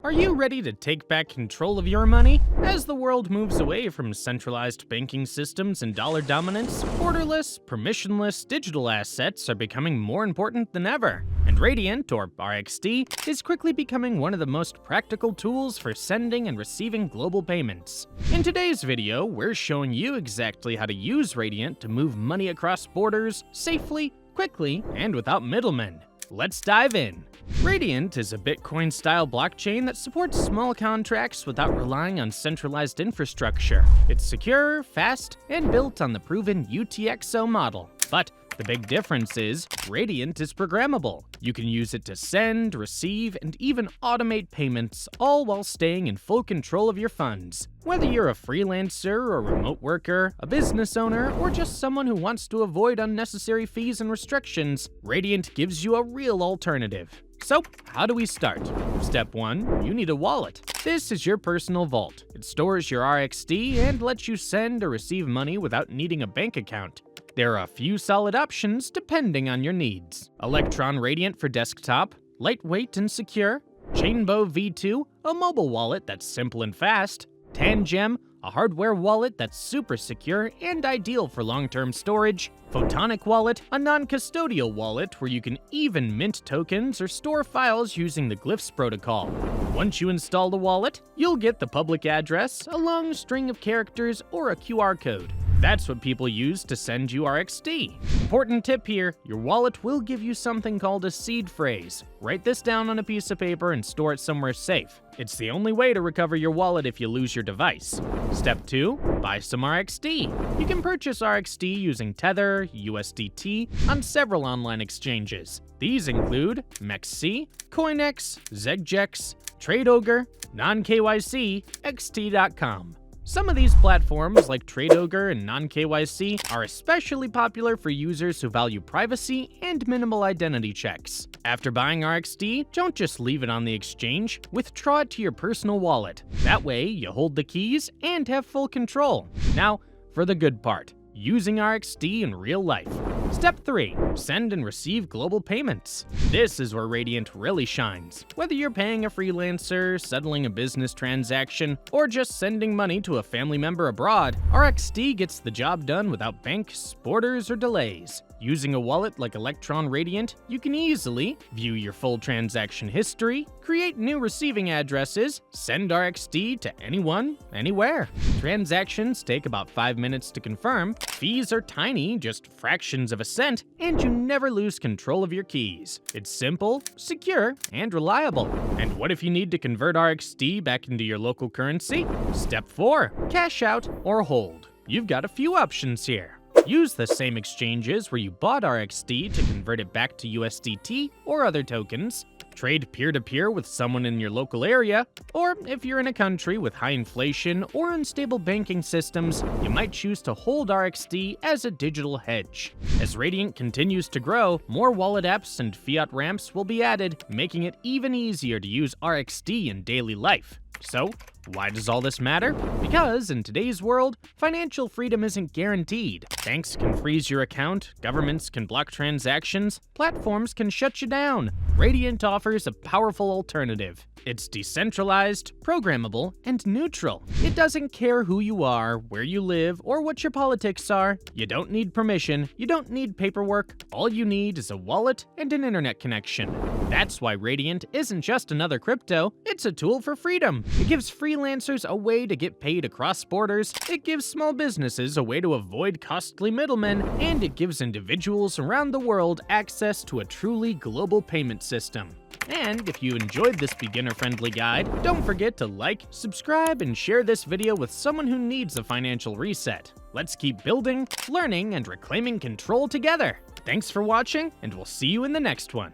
Are you ready to take back control of your money? As the world moves away from centralized banking systems and dollar dominance, borderless, permissionless digital assets are becoming more important than ever. And Radiant, or RXD, is quickly becoming one of the most practical tools for sending and receiving global payments. In today's video, we're showing you exactly how to use Radiant to move money across borders safely, quickly, and without middlemen. Let's dive in. Radiant is a Bitcoin-style blockchain that supports small contracts without relying on centralized infrastructure. It's secure, fast, and built on the proven UTXO model. But the big difference is, Radiant is programmable. You can use it to send, receive, and even automate payments, all while staying in full control of your funds. Whether you're a freelancer, a remote worker, a business owner, or just someone who wants to avoid unnecessary fees and restrictions, Radiant gives you a real alternative. So, how do we start? Step 1, you need a wallet. This is your personal vault. It stores your RXD and lets you send or receive money without needing a bank account. There are a few solid options depending on your needs. Electron Radiant for desktop, lightweight and secure, Chainbow V2, a mobile wallet that's simple and fast, Tangem, a hardware wallet that's super secure and ideal for long-term storage, Photonic Wallet, a non-custodial wallet where you can even mint tokens or store files using the Glyphs protocol. Once you install the wallet, you'll get the public address, a long string of characters, or a QR code. That's what people use to send you RXD. Important tip here, your wallet will give you something called a seed phrase. Write this down on a piece of paper and store it somewhere safe. It's the only way to recover your wallet if you lose your device. Step 2, buy some RXD. You can purchase RXD using Tether, USDT, on several online exchanges. These include MEXC, CoinEx, ZegJex, TradeOgre, non-KYC, XT.com. Some of these platforms, like TradeOgre and non-KYC, are especially popular for users who value privacy and minimal identity checks. After buying RXD, don't just leave it on the exchange, withdraw it to your personal wallet. That way, you hold the keys and have full control. Now, for the good part, using RXD in real life. Step 3, send and receive global payments. This is where Radiant really shines. Whether you're paying a freelancer, settling a business transaction, or just sending money to a family member abroad, RXD gets the job done without banks, borders, or delays. Using a wallet like Electron Radiant, you can easily view your full transaction history, create new receiving addresses, send RXD to anyone, anywhere. Transactions take about 5 minutes to confirm, fees are tiny, just fractions of a cent, and you never lose control of your keys. It's simple, secure, and reliable. And what if you need to convert RXD back into your local currency? Step 4, cash out or hold. You've got a few options here. Use the same exchanges where you bought RXD to convert it back to USDT or other tokens. Trade peer-to-peer with someone in your local area, or if you're in a country with high inflation or unstable banking systems, you might choose to hold RXD as a digital hedge. As Radiant continues to grow, more wallet apps and fiat ramps will be added, making it even easier to use RXD in daily life. So, why does all this matter? Because in today's world, financial freedom isn't guaranteed. Banks can freeze your account, governments can block transactions, platforms can shut you down. Radiant offers a powerful alternative. It's decentralized, programmable, and neutral. It doesn't care who you are, where you live, or what your politics are. You don't need permission, you don't need paperwork. All you need is a wallet and an internet connection. That's why Radiant isn't just another crypto, it's a tool for freedom. It gives freelancers a way to get paid across borders, it gives small businesses a way to avoid costly middlemen, and it gives individuals around the world access to a truly global payment system. And if you enjoyed this beginner-friendly guide, don't forget to like, subscribe, and share this video with someone who needs a financial reset. Let's keep building, learning, and reclaiming control together. Thanks for watching, and we'll see you in the next one.